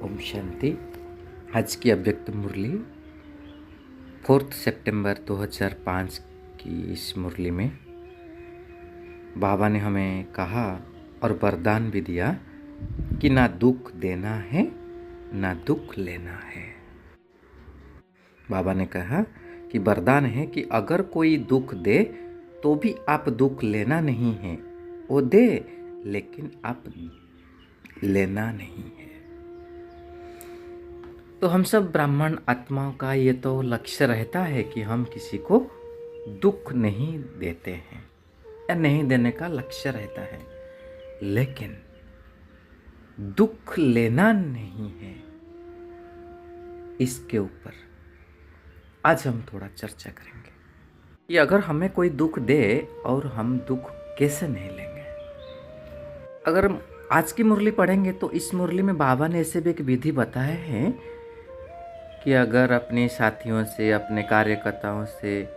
ओम शांति। आज की अव्यक्त मुरली 4 सितंबर 2005 की इस मुरली में बाबा ने हमें कहा और वरदान भी दिया कि ना दुख देना है ना दुख लेना है। बाबा ने कहा कि वरदान है कि अगर कोई दुख दे तो भी आप दुख लेना नहीं है, वो दे लेकिन आप लेना नहीं है। तो हम सब ब्राह्मण आत्माओं का ये तो लक्ष्य रहता है कि हम किसी को दुख नहीं देते हैं या नहीं देने का लक्ष्य रहता है, लेकिन दुख लेना नहीं है, इसके ऊपर आज हम थोड़ा चर्चा करेंगे कि अगर हमें कोई दुख दे और हम दुख कैसे नहीं लेंगे। अगर आज की मुरली पढ़ेंगे तो इस मुरली में बाबा ने ऐसे भी एक विधि बताए हैं कि अगर अपने साथियों से, अपने कार्यकर्ताओं से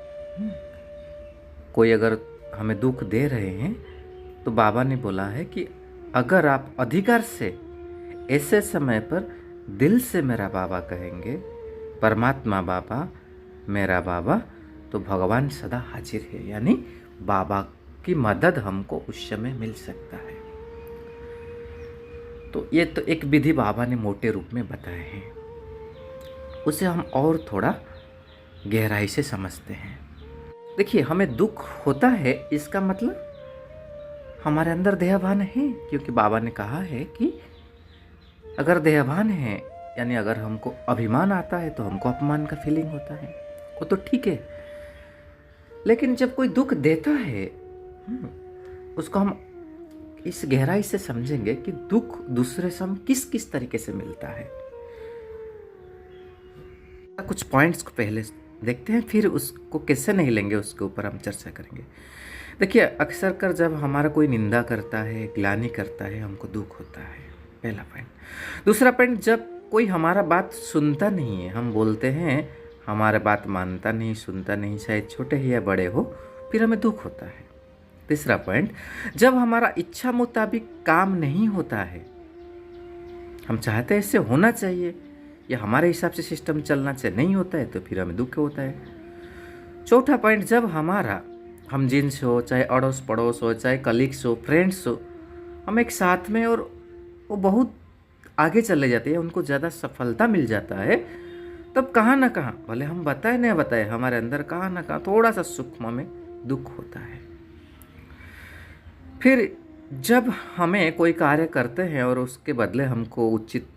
कोई अगर हमें दुख दे रहे हैं तो बाबा ने बोला है कि अगर आप अधिकार से ऐसे समय पर दिल से मेरा बाबा कहेंगे, परमात्मा बाबा, मेरा बाबा, तो भगवान सदा हाजिर है, यानी बाबा की मदद हमको उस समय मिल सकता है। तो ये तो एक विधि बाबा ने मोटे रूप में बताए हैं, उसे हम और थोड़ा गहराई से समझते हैं। देखिए, हमें दुख होता है इसका मतलब हमारे अंदर देहभान है, क्योंकि बाबा ने कहा है कि अगर देहभान है यानी अगर हमको अभिमान आता है तो हमको अपमान का फीलिंग होता है, वो तो ठीक है। लेकिन जब कोई दुख देता है उसको हम इस गहराई से समझेंगे कि दुख दूसरे से हम किस किस तरीके से मिलता है। कुछ पॉइंट्स को पहले देखते हैं, फिर उसको कैसे नहीं लेंगे उसके ऊपर हम चर्चा करेंगे। देखिए, अक्सर कर जब हमारा कोई निंदा करता है, ग्लानि करता है, हमको दुख होता है, पहला पॉइंट। दूसरा पॉइंट, जब कोई हमारा बात सुनता नहीं है, हम बोलते हैं हमारा बात मानता नहीं, सुनता नहीं, चाहे छोटे ही या बड़े हो, फिर हमें दुख होता है। तीसरा पॉइंट, जब हमारा इच्छा मुताबिक काम नहीं होता है, हम चाहते हैं इससे होना चाहिए या हमारे हिसाब से सिस्टम चलना चाहिए, नहीं होता है तो फिर हमें दुख होता है। चौथा पॉइंट, जब हम जिनसे हो, चाहे अड़ोस पड़ोस हो, चाहे कलीग्स हो, फ्रेंड्स हो, हम एक साथ में और वो बहुत आगे चले जाते हैं, उनको ज़्यादा सफलता मिल जाता है, तब कहाँ ना कहाँ, भले हम बताए नहीं बताए, हमारे अंदर कहाँ ना कहाँ थोड़ा सा सूक्ष्म में दुख होता है। फिर जब हमें कोई कार्य करते हैं और उसके बदले हमको उचित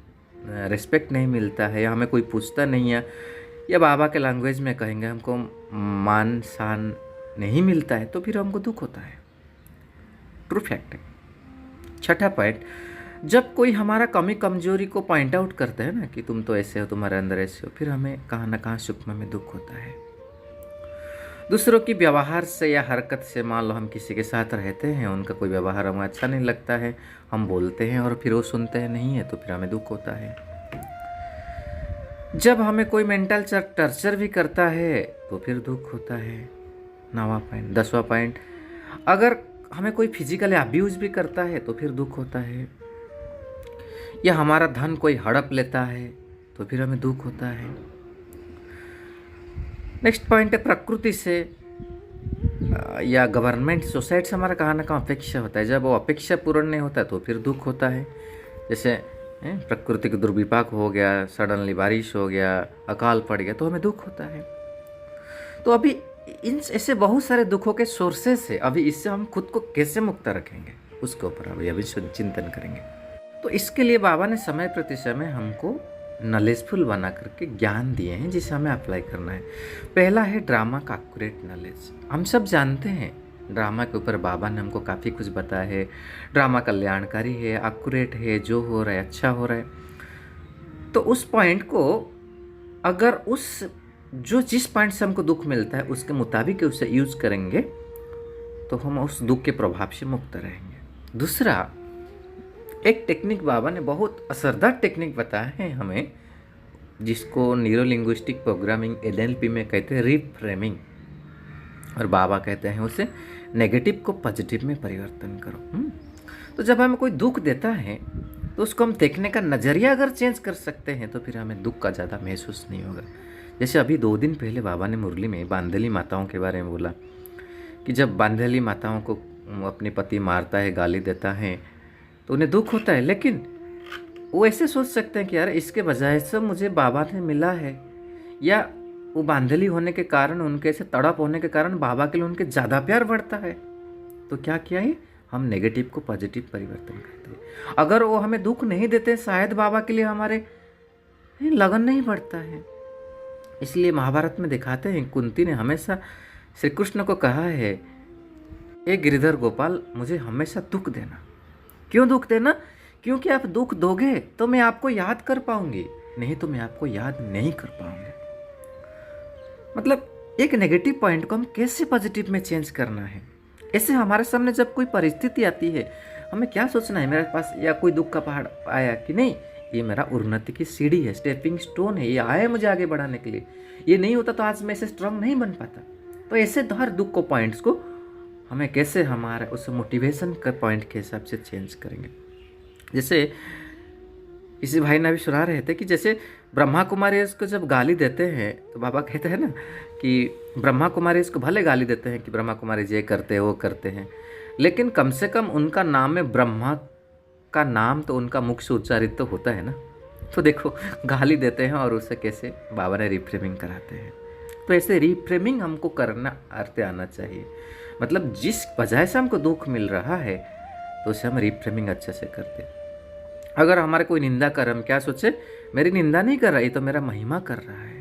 रिस्पेक्ट नहीं मिलता है या हमें कोई पूछता नहीं है, या बाबा के लैंग्वेज में कहेंगे हमको मान शान नहीं मिलता है, तो फिर हमको दुख होता है। ट्रू फैक्ट है। छठा पॉइंट, जब कोई हमारा कमी कमजोरी को पॉइंट आउट करते हैं ना कि तुम तो ऐसे हो, तुम्हारे अंदर ऐसे हो, फिर हमें कहाँ ना कहाँ सूक्ष्म में दुख होता है। दूसरों की व्यवहार से या हरकत से, मान लो हम किसी के साथ रहते हैं, उनका कोई व्यवहार हमें अच्छा नहीं लगता है, हम बोलते हैं और फिर वो सुनते हैं नहीं है, तो फिर हमें दुख होता है। जब हमें कोई मेंटल टर्चर भी करता है तो फिर दुख होता है। 9वां पॉइंट। 10वां पॉइंट, अगर हमें कोई फिजिकली अब्यूज भी करता है तो फिर दुख होता है, या हमारा धन कोई हड़प लेता है तो फिर हमें दुख होता है। नेक्स्ट पॉइंट है, प्रकृति से या गवर्नमेंट, सोसाइटी से हमारा कहाँ ना कहाँ अपेक्षा होता है, जब वो अपेक्षा पूर्ण नहीं होता तो फिर दुख होता है। जैसे प्रकृति का दुर्विपाक हो गया, सडनली बारिश हो गया, अकाल पड़ गया, तो हमें दुख होता है। तो अभी इन ऐसे बहुत सारे दुखों के सोर्सेस है, अभी इससे हम खुद को कैसे मुक्त रखेंगे उसके ऊपर अभी चिंतन करेंगे। तो इसके लिए बाबा ने समय प्रति समय हमको नॉलेजफुल बना करके ज्ञान दिए हैं, जिसे हमें अप्लाई करना है। पहला है ड्रामा का एक्यूरेट नॉलेज। हम सब जानते हैं ड्रामा के ऊपर बाबा ने हमको काफ़ी कुछ बताया है। ड्रामा कल्याणकारी है, एक्यूरेट है, जो हो रहा है अच्छा हो रहा है। तो उस पॉइंट को अगर जिस पॉइंट से हमको दुख मिलता है उसके मुताबिक उसे यूज करेंगे तो हम उस दुख के प्रभाव से मुक्त रहेंगे। दूसरा, एक टेक्निक बाबा ने बहुत असरदार टेक्निक बताया है हमें, जिसको न्यूरो लिंग्विस्टिक प्रोग्रामिंग NLP में कहते हैं रिफ्रेमिंग, और बाबा कहते हैं उसे नेगेटिव को पॉजिटिव में परिवर्तन करो। तो जब हमें कोई दुख देता है तो उसको हम देखने का नज़रिया अगर चेंज कर सकते हैं तो फिर हमें दुख का ज़्यादा महसूस नहीं होगा। जैसे अभी 2 दिन पहले बाबा ने मुरली में बांधली माताओं के बारे में बोला कि जब बांधली माताओं को अपने पति मारता है, गाली देता है, तो उन्हें दुख होता है, लेकिन वो ऐसे सोच सकते हैं कि यार इसके बजाय से मुझे बाबा ने मिला है, या वो बांधली होने के कारण, उनके ऐसे तड़प होने के कारण बाबा के लिए उनके ज़्यादा प्यार बढ़ता है। तो क्या किया है, हम नेगेटिव को पॉजिटिव परिवर्तन करते हैं। अगर वो हमें दुख नहीं देते, शायद बाबा के लिए हमारे लगन नहीं बढ़ता है। इसलिए महाभारत में दिखाते हैं, कुंती ने हमेशा श्री कृष्ण को कहा है, ए गिरिधर गोपाल, मुझे हमेशा दुख देना। क्यों दुख देना? क्योंकि आप दुख दोगे तो मैं आपको याद कर पाऊंगी, नहीं तो मैं आपको याद नहीं कर पाऊंगी। मतलब एक नेगेटिव पॉइंट को हम कैसे पॉजिटिव में चेंज करना है। ऐसे हमारे सामने जब कोई परिस्थिति आती है, हमें क्या सोचना है, मेरे पास या कोई दुख का पहाड़ आया कि नहीं, ये मेरा उन्नति की सीढ़ी है, स्टेपिंग स्टोन है, ये आया है मुझे आगे बढ़ाने के लिए। ये नहीं होता तो आज मैं ऐसे स्ट्रांग नहीं बन पाता। तो ऐसे हर दुख को, पॉइंट्स को हमें कैसे हमारे उस मोटिवेशन का पॉइंट के हिसाब से चेंज करेंगे। जैसे किसी भाई ने अभी सुना रहे थे कि जैसे ब्रह्मा कुमारी इसको जब गाली देते हैं तो बाबा कहते हैं ना कि ब्रह्मा कुमारी इसको भले गाली देते हैं कि ब्रह्मा कुमारी ये करते हैं वो करते हैं, लेकिन कम से कम उनका नाम में ब्रह्मा का नाम तो उनका मुख से उच्चारित तो होता है ना। तो देखो, गाली देते हैं और उसे कैसे बाबा ने रिफ्रेमिंग कराते हैं। तो ऐसे रिफ्रेमिंग हमको करना आते आना चाहिए। मतलब जिस वजह से हमको दुख मिल रहा है तो उसे हम रिफ्रेमिंग अच्छे से करते हैं। अगर हमारे कोई निंदा कर, हम क्या सोचे, मेरी निंदा नहीं कर रहा, ये तो मेरा महिमा कर रहा है।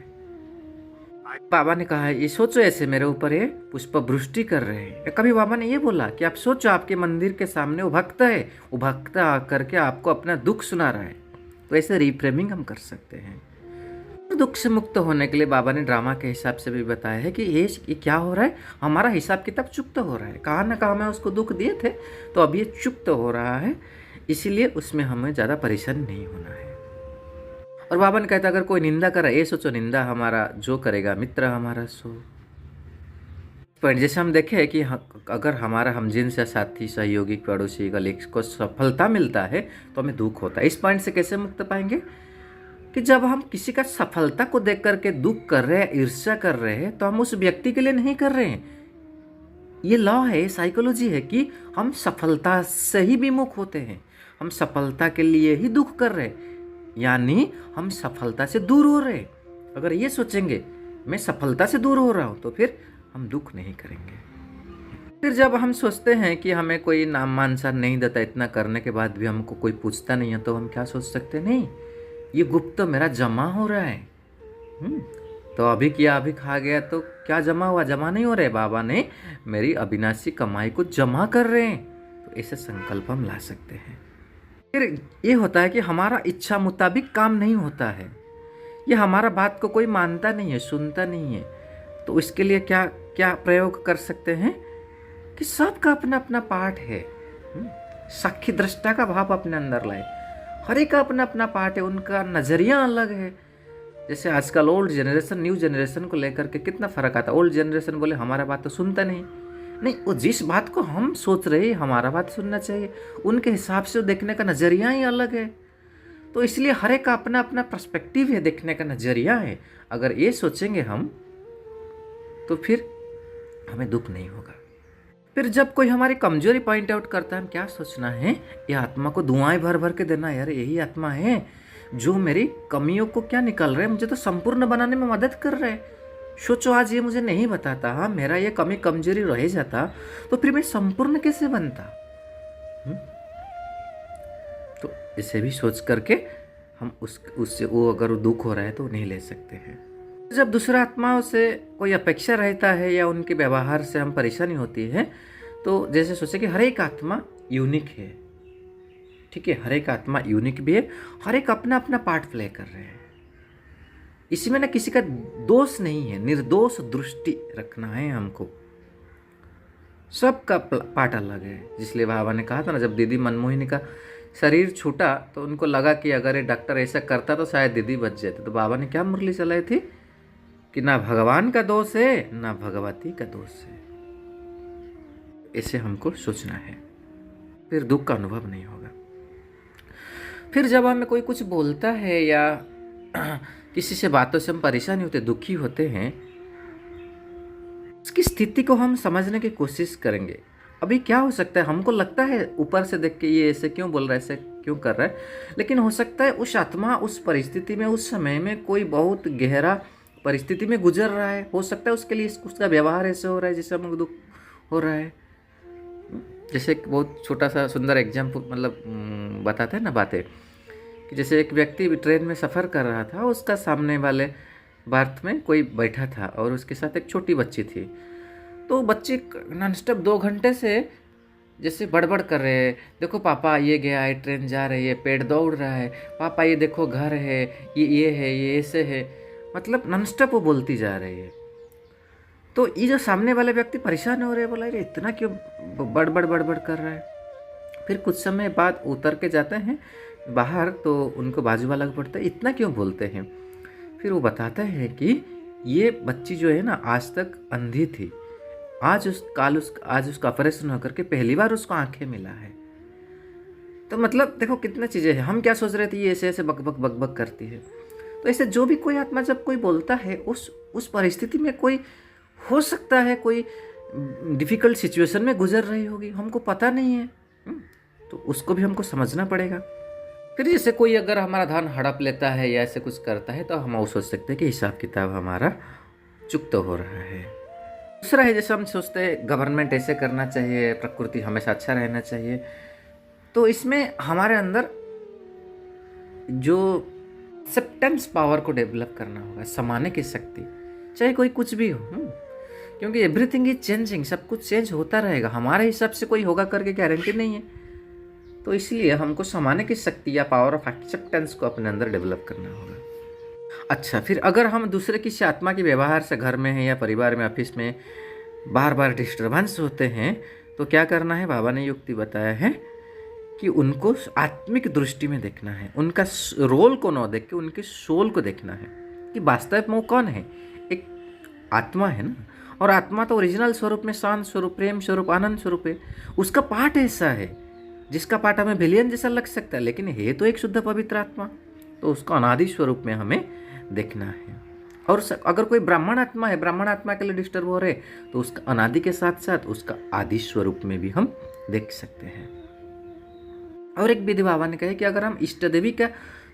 बाबा ने कहा है, ये सोचो ऐसे मेरे ऊपर ये पुष्प वृष्टि कर रहे हैं। कभी बाबा ने ये बोला कि आप सोचो आपके मंदिर के सामने वो भक्त है, वो भक्त आकर के आपको अपना दुख सुना रहा है। तो ऐसे रिफ्रेमिंग हम कर सकते हैं। दुख से मुक्त होने के लिए बाबा ने ड्रामा के हिसाब से भी बताया है कि ये क्या हो रहा है, हमारा हिसाब किताब चुकता हो रहा है। कहाँ ना कहाँ में उसको दुख दिए थे, तो अब ये चुकता हो रहा है, इसीलिए उसमें हमें ज़्यादा परेशान नहीं होना है। और बाबा ने कहता, अगर कोई निंदा करे, ये सोचो निंदा हमारा जो करेगा मित्र हमारा सो। पॉइंट जैसे हम देखें कि अगर हमारा हमजिन से साथी, सहयोगी, पड़ोसी, कलीग को सफलता मिलता है तो हमें दुख होता है। इस पॉइंट से कैसे मुक्त पाएंगे कि जब हम किसी का सफलता को देख करके दुख कर रहे हैं, ईर्ष्या कर रहे हैं, तो हम उस व्यक्ति के लिए नहीं कर रहे हैं। ये लॉ है, साइकोलॉजी है कि हम सफलता से ही विमुख होते हैं, हम सफलता के लिए ही दुख कर रहे हैं, यानी हम सफलता से दूर हो रहे हैं। अगर ये सोचेंगे मैं सफलता से दूर हो रहा हूँ तो फिर हम दुख नहीं करेंगे। फिर जब हम सोचते हैं कि हमें कोई नाम मान सम्मान नहीं देता, इतना करने के बाद भी हमको कोई पूछता नहीं है, तो हम क्या सोच सकते, नहीं ये गुप्त मेरा जमा हो रहा है। तो अभी किया अभी खा गया, तो क्या जमा हुआ? जमा नहीं हो रहा है, बाबा ने मेरी अविनाशी कमाई को जमा कर रहे हैं। तो ऐसे संकल्प हम ला सकते हैं। फिर ये होता है कि हमारा इच्छा मुताबिक काम नहीं होता है, ये हमारा बात को कोई मानता नहीं है, सुनता नहीं है। तो इसके लिए क्या क्या प्रयोग कर सकते हैं कि सबका अपना अपना पार्ट है। साक्षी दृष्टा का भाव अपने अंदर लाए। हर एक का अपना अपना पार्ट है, उनका नज़रिया अलग है। जैसे आजकल ओल्ड जनरेशन न्यू जनरेशन को लेकर के कितना फ़र्क आता है। ओल्ड जनरेशन बोले हमारा बात तो सुनता नहीं, वो जिस बात को हम सोच रहे हैं हमारा बात सुनना चाहिए, उनके हिसाब से देखने का नज़रिया ही अलग है। तो इसलिए हर एक का अपना अपना पर्सपेक्टिव है, देखने का नज़रिया है। अगर ये सोचेंगे हम तो फिर हमें दुख नहीं होगा। फिर जब कोई हमारी कमजोरी पॉइंट आउट करता है, हम क्या सोचना है, ये आत्मा को दुआएं भर भर के देना, यार यही आत्मा है जो मेरी कमियों को क्या निकाल रहे हैं, मुझे तो संपूर्ण बनाने में मदद कर रहे हैं। सोचो आज ये मुझे नहीं बताता, हाँ मेरा ये कमी कमजोरी रह जाता, तो फिर मैं संपूर्ण कैसे बनता। तो इसे भी सोच करके हम उससे वो अगर दुख हो रहा है तो नहीं ले सकते हैं। जब दूसरा आत्माओं से कोई अपेक्षा रहता है या उनके व्यवहार से हम परेशानी होती है, तो जैसे सोचे कि हर एक आत्मा यूनिक है, ठीक है, हर एक आत्मा यूनिक भी है, हर एक अपना अपना पार्ट प्ले कर रहे हैं। इसमें ना किसी का दोष नहीं है, निर्दोष दृष्टि रखना है हमको। सबका पार्ट अलग है। जिसलिए बाबा ने कहा था ना, जब दीदी मनमोहिनी का शरीर छूटा तो उनको लगा कि अगर ये डॉक्टर ऐसा करता तो शायद दीदी बच जाते। तो बाबा ने क्या मुरली चलाई थी कि ना भगवान का दोष है ना भगवती का दोष है। ऐसे हमको सोचना है, फिर दुख का अनुभव नहीं होगा। फिर जब हमें कोई कुछ बोलता है या किसी से बातों से हम परेशानी होते, दुखी होते हैं, उसकी स्थिति को हम समझने की कोशिश करेंगे। अभी क्या हो सकता है, हमको लगता है ऊपर से देख के ये ऐसे क्यों बोल रहा है, ऐसे क्यों कर रहा है, लेकिन हो सकता है उस आत्मा उस परिस्थिति में, उस समय में कोई बहुत गहरा परिस्थिति में गुजर रहा है। हो सकता है उसके लिए उसका व्यवहार ऐसे हो रहा है जिससे हमको दुख हो रहा है। जैसे एक बहुत छोटा सा सुंदर एग्जाम्पल मतलब बताते हैं ना बातें, कि जैसे एक व्यक्ति ट्रेन में सफ़र कर रहा था, उसका सामने वाले बर्थ में कोई बैठा था और उसके साथ एक छोटी बच्ची थी। तो बच्चे नॉन स्टॉप 2 घंटे से जैसे बड़बड़ कर रहे हैं, देखो पापा ये गया है, ट्रेन जा रही है, पेड़ दौड़ रहा है, पापा ये देखो घर है, ये है, ये ऐसे है, मतलब नॉन स्टॉप वो बोलती जा रही है। तो ये जो सामने वाले व्यक्ति परेशान हो रहे हैं, बोला अरे इतना क्यों बड़बड़ बड़बड़ कर रहा है। फिर कुछ समय बाद उतर के जाते हैं बाहर, तो उनको बाजू वाला पड़ता है, इतना क्यों बोलते हैं। फिर वो बताता है कि ये बच्ची जो है ना, आज तक अंधी थी, आज उसका ऑपरेशन होकर के पहली बार उसको आंखें मिला है। तो मतलब देखो कितना चीज़ें हैं। हम क्या सोच रहे थे, ये ऐसे ऐसे बकबक बकबक करती है। तो ऐसे जो भी कोई आत्मा जब कोई बोलता है, उस परिस्थिति में कोई हो सकता है कोई डिफ़िकल्ट सिचुएशन में गुजर रही होगी, हमको पता नहीं है। तो उसको भी हमको समझना पड़ेगा। फिर जैसे कोई अगर हमारा धन हड़प लेता है या ऐसे कुछ करता है, तो हम वो सोच सकते हैं कि हिसाब किताब हमारा चुकता तो हो रहा है। दूसरा है, जैसे हम सोचते हैं गवर्नमेंट ऐसे करना चाहिए, प्रकृति हमेशा अच्छा रहना चाहिए। तो इसमें हमारे अंदर जो एक्सेप्टेंस पावर को डेवलप करना होगा, समाने की शक्ति, चाहे कोई कुछ भी हो। क्योंकि एवरीथिंग इज चेंजिंग, सब कुछ चेंज होता रहेगा, हमारे हिसाब से कोई होगा करके गारंटी नहीं है। तो इसलिए हमको समाने की शक्ति या पावर ऑफ एक्सेप्टेंस को अपने अंदर डेवलप करना होगा। अच्छा, फिर अगर हम दूसरे किसी आत्मा के व्यवहार से घर में है या परिवार में, ऑफिस में बार बार डिस्टर्बेंस होते हैं, तो क्या करना है, बाबा ने युक्ति बताया है कि उनको आत्मिक दृष्टि में देखना है, उनका रोल को न देख के उनके सोल को देखना है कि वास्तव में वो कौन है। एक आत्मा है ना, और आत्मा तो ओरिजिनल स्वरूप में शांत स्वरूप, प्रेम स्वरूप, आनंद स्वरूप है। उसका पार्ट ऐसा है जिसका पार्ट हमें विलियन जैसा लग सकता है, लेकिन है तो एक शुद्ध पवित्र आत्मा। तो उसका अनादि स्वरूप में हमें देखना है। और अगर कोई ब्राह्मण आत्मा है, ब्राह्मण आत्मा के लिए डिस्टर्ब हो रहे, तो उसका अनादि के साथ साथ उसका आदि स्वरूप में भी हम देख सकते हैं। और एक विधि बाबा ने कहा कि अगर हम इष्ट देवी का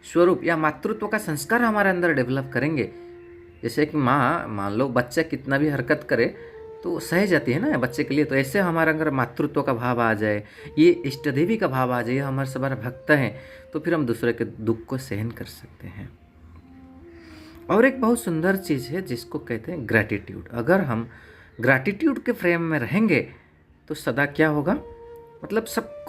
स्वरूप या मातृत्व का संस्कार हमारे अंदर डेवलप करेंगे, जैसे कि माँ, मान लो बच्चा कितना भी हरकत करे तो सह जाती है ना बच्चे के लिए, तो ऐसे हमारे अंदर मातृत्व का भाव आ जाए, ये इष्ट देवी का भाव आ जाए, हमारे सब भक्त हैं, तो फिर हम दूसरे के दुख को सहन कर सकते हैं। और एक बहुत सुंदर चीज़ है जिसको कहते हैं ग्रैटिट्यूड। अगर हम ग्रैटिट्यूड के फ्रेम में रहेंगे तो सदा क्या होगा, मतलब सब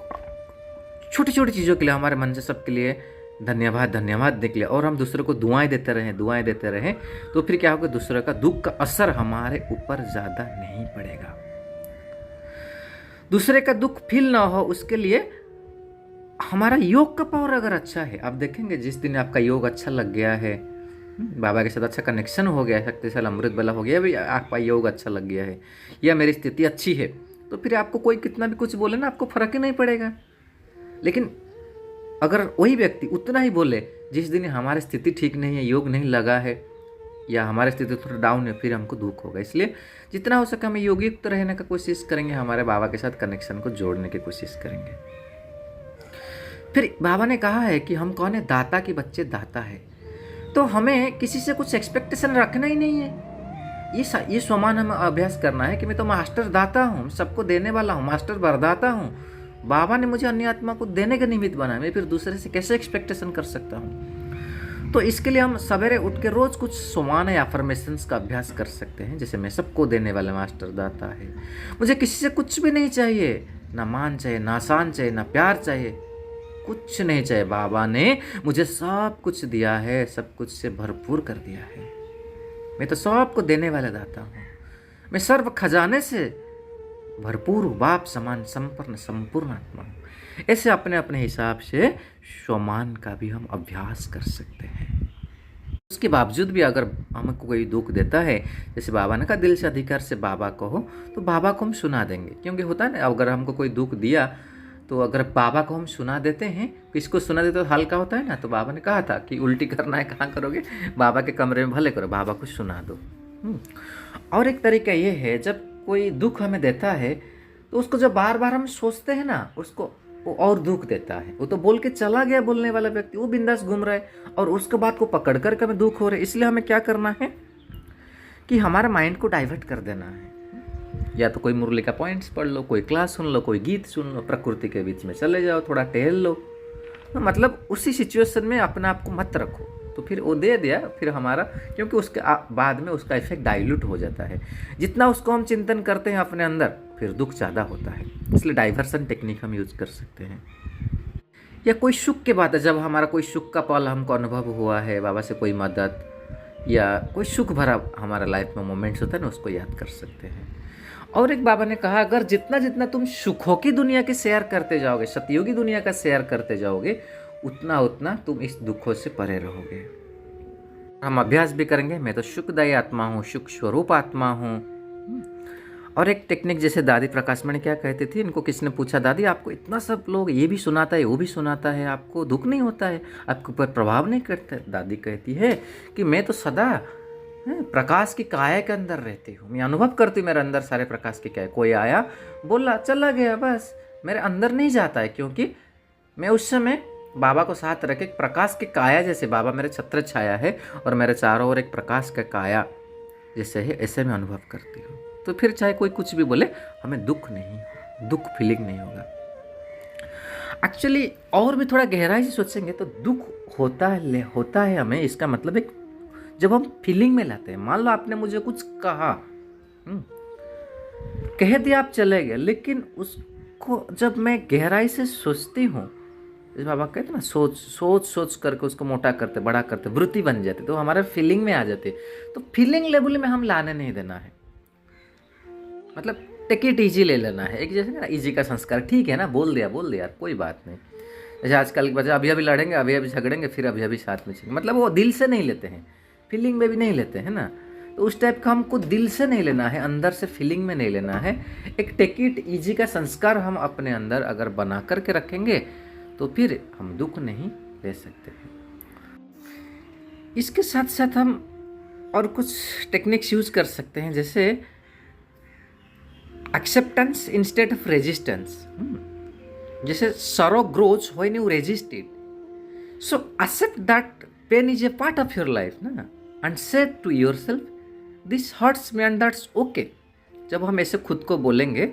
छोटी छोटी चीज़ों के लिए हमारे मन से सबके लिए धन्यवाद धन्यवाद निकले, और हम दूसरे को दुआएं देते रहें, तो फिर क्या होगा, दूसरे का दुख का असर हमारे ऊपर ज़्यादा नहीं पड़ेगा। दूसरे का दुख फील ना हो, उसके लिए हमारा योग का पावर अगर अच्छा है, आप देखेंगे जिस दिन आपका योग अच्छा लग गया है, बाबा के साथ अच्छा कनेक्शन हो गया है, शक्तिशाली अमृत बला हो गया, भी आपका योग अच्छा लग गया है, या मेरी स्थिति अच्छी है, तो फिर आपको कोई कितना भी कुछ बोले ना, आपको फर्क ही नहीं पड़ेगा। लेकिन अगर वही व्यक्ति उतना ही बोले जिस दिन हमारी स्थिति ठीक नहीं है, योग नहीं लगा है, या हमारी स्थिति थोड़ा डाउन है, फिर हमको दुख होगा। इसलिए जितना हो सके हमें योगयुक्त रहने का कोशिश करेंगे, हमारे बाबा के साथ कनेक्शन को जोड़ने की कोशिश करेंगे। फिर बाबा ने कहा है कि हम कौन है, दाता के बच्चे दाता है। तो हमें किसी से कुछ एक्सपेक्टेशन रखना ही नहीं है। ये समान हमें अभ्यास करना है कि मैं तो मास्टर दाता हूँ, सबको देने वाला हूँ, मास्टर वरदाता हूँ। बाबा ने मुझे अन्य आत्मा को देने का निमित्त बनाया, मैं फिर दूसरे से कैसे एक्सपेक्टेशन कर सकता हूँ। तो इसके लिए हम सवेरे उठ के रोज़ कुछ समान या अफर्मेशंस का अभ्यास कर सकते हैं, जैसे मैं सबको देने वाला मास्टर दाता है, मुझे किसी से कुछ भी नहीं चाहिए, ना मान चाहिए, ना आसान चाहिए, ना प्यार चाहिए, कुछ नहीं चाहिए। बाबा ने मुझे सब कुछ दिया है, सब कुछ से भरपूर कर दिया है। मैं तो सबको देने वाला दाता हूँ, मैं सर्व खजाने से भरपूर हूँ, बाप समान संपन्न संपूर्ण आत्मा हूँ। ऐसे अपने अपने हिसाब से स्वमान का भी हम अभ्यास कर सकते हैं। उसके बावजूद भी अगर हमको कोई दुख देता है, जैसे बाबा ने कहा दिल से अधिकार से बाबा कहो, तो बाबा को हम सुना देंगे। क्योंकि होता है ना, अगर हमको कोई दुख दिया तो अगर बाबा को हम सुना देते हैं, किसको सुना देते तो हल्का होता है ना, तो बाबा ने कहा था कि उल्टी करना है कहाँ करोगे, बाबा के कमरे में भले करो, बाबा को सुना दो। और एक तरीका ये है, जब कोई दुख हमें देता है तो उसको जब बार बार हम सोचते हैं ना, उसको वो और दुख देता है। वो तो बोल के चला गया बोलने वाला व्यक्ति, वो बिंदास घूम रहा है और उसके बाद को पकड़ कर हमें दुख हो रहा है। इसलिए हमें क्या करना है कि हमारा माइंड को डाइवर्ट कर देना है। या तो कोई मुरली का पॉइंट्स पढ़ लो, कोई क्लास सुन लो, कोई गीत सुन लो, प्रकृति के बीच में चले जाओ, थोड़ा टहल लो। तो मतलब उसी सिचुएशन में अपने आप को मत रखो। तो फिर वो दे दिया, फिर हमारा, क्योंकि उसके बाद में उसका इफेक्ट डाइल्यूट हो जाता है। जितना उसको हम चिंतन करते हैं अपने अंदर, फिर दुख ज़्यादा होता है। इसलिए डाइवर्सन टेक्निक हम यूज कर सकते हैं। या कोई सुख के बाद, जब हमारा कोई सुख का पल हमको अनुभव हुआ है, बाबा से कोई मदद या कोई सुख भरा हमारा लाइफ में मोमेंट्स होता है ना, उसको याद कर सकते हैं। और एक बाबा ने कहा, अगर जितना जितना तुम सुखों की दुनिया के शेयर करते जाओगे, सतयुगी दुनिया का शेयर करते जाओगे, उतना उतना तुम इस दुखों से परे रहोगे। हम अभ्यास भी करेंगे, मैं तो सुखदायी आत्मा हूँ, सुख स्वरूप आत्मा हूँ। और एक टेक्निक, जैसे दादी प्रकाशमणि क्या कहती थी, इनको किसने पूछा, दादी आपको इतना सब लोग ये भी सुनाता है वो भी सुनाता है, आपको दुख नहीं होता है, आपके ऊपर प्रभाव नहीं करता? दादी कहती है कि मैं तो सदा प्रकाश की काया के अंदर रहती हूँ, मैं अनुभव करती हूँ मेरे अंदर सारे प्रकाश की काया। कोई आया बोला चला गया, बस मेरे अंदर नहीं जाता है, क्योंकि मैं उस समय बाबा को साथ रखे प्रकाश की काया जैसे, बाबा मेरे छत्र छाया है और मेरे चारों ओर एक प्रकाश का काया जैसे है, ऐसे मैं अनुभव करती हूँ। तो फिर चाहे कोई कुछ भी बोले, हमें दुख फीलिंग नहीं होगा। एक्चुअली और भी थोड़ा गहराई से सोचेंगे तो दुख होता है हमें, इसका मतलब एक जब हम फीलिंग में लाते हैं। मान लो आपने मुझे कुछ कहा, कह दिया, आप चले गए, लेकिन उसको जब मैं गहराई से सोचती हूँ, जैसे बाबा कहते ना, सोच करके उसको मोटा करते, बड़ा करते, वृत्ति बन जाती, तो हमारे फीलिंग में आ जाती। तो फीलिंग लेवल में हम लाने नहीं देना है, मतलब टेक इट ईजी ले लेना है। एक जैसे ना ईजी का संस्कार, ठीक है ना, बोल दिया यार, कोई बात नहीं। जैसे आजकल के बच्चे अभी लड़ेंगे, अभी झगड़ेंगे, फिर अभी साथ में चलेंगे, मतलब वो दिल से नहीं लेते हैं, फीलिंग में भी नहीं लेते हैं ना। तो उस टाइप का हमको दिल से नहीं लेना है, अंदर से फीलिंग में नहीं लेना है। एक टेक इट ईजी का संस्कार हम अपने अंदर अगर बना करके रखेंगे तो फिर हम दुख नहीं ले सकते हैं। इसके साथ साथ हम और कुछ टेक्निक्स यूज कर सकते हैं, जैसे एक्सेप्टेंस इंस्टेड ऑफ रेजिस्टेंस। जैसे sorrow grows when you resist it, so accept that pain is a part of your life ना, and say to yourself this hurts me and that's okay। जब हम ऐसे खुद को बोलेंगे,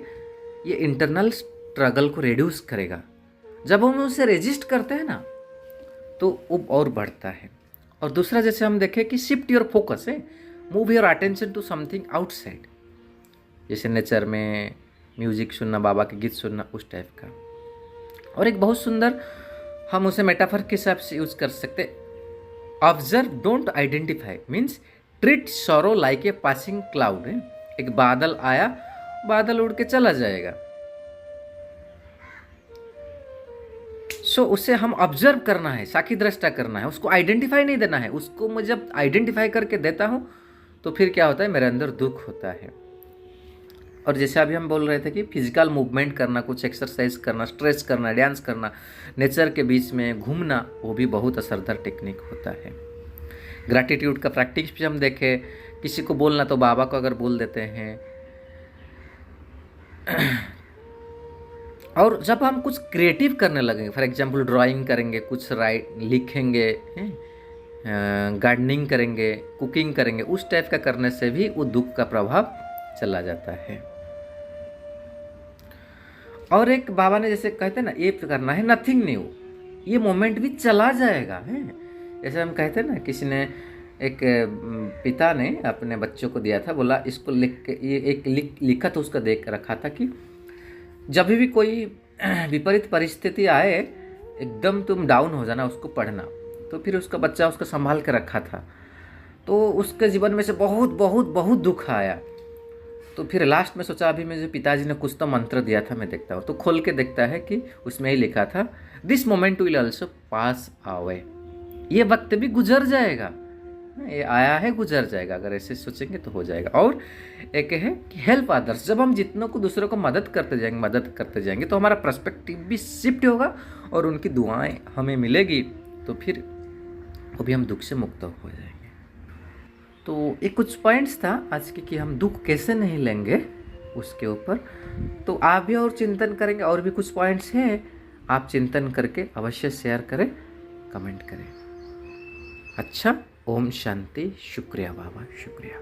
ये इंटरनल स्ट्रगल को रिड्यूस करेगा। जब हम उसे रेजिस्ट करते हैं ना, तो वो और बढ़ता है। और दूसरा, जैसे हम देखें कि शिफ्ट योर फोकस है, move your attention to something outside, जैसे नेचर में म्यूजिक सुनना, बाबा के गीत सुनना, उस टाइप का। और एक बहुत सुंदर हम उसे मेटाफर के हिसाब से यूज कर सकते, observe don't identify, means treat sorrow like a passing cloud. एक बादल आया, बादल उड़ के चला जाएगा, सो उसे हम ऑब्जर्व करना है, साक्षी दृष्टा करना है, उसको आइडेंटिफाई नहीं देना है। उसको मैं जब आइडेंटिफाई करके देता हूँ तो फिर क्या होता है, मेरे अंदर दुख होता है। और जैसे अभी हम बोल रहे थे कि फिजिकल मूवमेंट करना, कुछ एक्सरसाइज करना, स्ट्रेच करना, डांस करना, नेचर के बीच में घूमना, वो भी बहुत असरदार टेक्निक होता है। ग्रैटिट्यूड का प्रैक्टिस भी हम देखें, किसी को बोलना तो बाबा को अगर बोल देते हैं। और जब हम कुछ क्रिएटिव करने लगेंगे, फॉर एग्जांपल ड्राइंग करेंगे, कुछ लिखेंगे, गार्डनिंग करेंगे, कुकिंग करेंगे, उस टाइप का करने से भी वो दुख का प्रभाव चला जाता है। और एक बाबा ने जैसे कहते हैं ना, ये करना है नथिंग न्यू, ये मोमेंट भी चला जाएगा है। जैसे हम कहते हैं ना, किसी ने, एक पिता ने अपने बच्चों को दिया था, बोला इसको लिख के, ये एक लिखा तो उसका देख रखा था कि जब भी कोई विपरीत परिस्थिति आए, एकदम तुम डाउन हो जाना, उसको पढ़ना। तो फिर उसका बच्चा उसको संभाल के रखा था, तो उसके जीवन में से बहुत बहुत बहुत दुख आया। तो फिर लास्ट में सोचा, अभी मुझे पिताजी ने कुछ तो मंत्र दिया था, मैं देखता हूँ। तो खोल के देखता है कि उसमें ही लिखा था, this moment will also pass away, ये वक्त भी गुजर जाएगा। ये आया है गुजर जाएगा, अगर ऐसे सोचेंगे तो हो जाएगा। और एक है कि हेल्प अदर्स, जब हम जितनों को दूसरों को मदद करते जाएंगे तो हमारा पर्सपेक्टिव भी शिफ्ट होगा और उनकी दुआएं हमें मिलेगी, तो फिर वो भी हम दुख से मुक्त हो जाएंगे। तो ये कुछ पॉइंट्स था आज के कि हम दुख कैसे नहीं लेंगे उसके ऊपर। तो आप भी और चिंतन करेंगे, और भी कुछ पॉइंट्स हैं, आप चिंतन करके अवश्य शेयर करें, कमेंट करें। अच्छा, ओम शांति। शुक्रिया बाबा, शुक्रिया।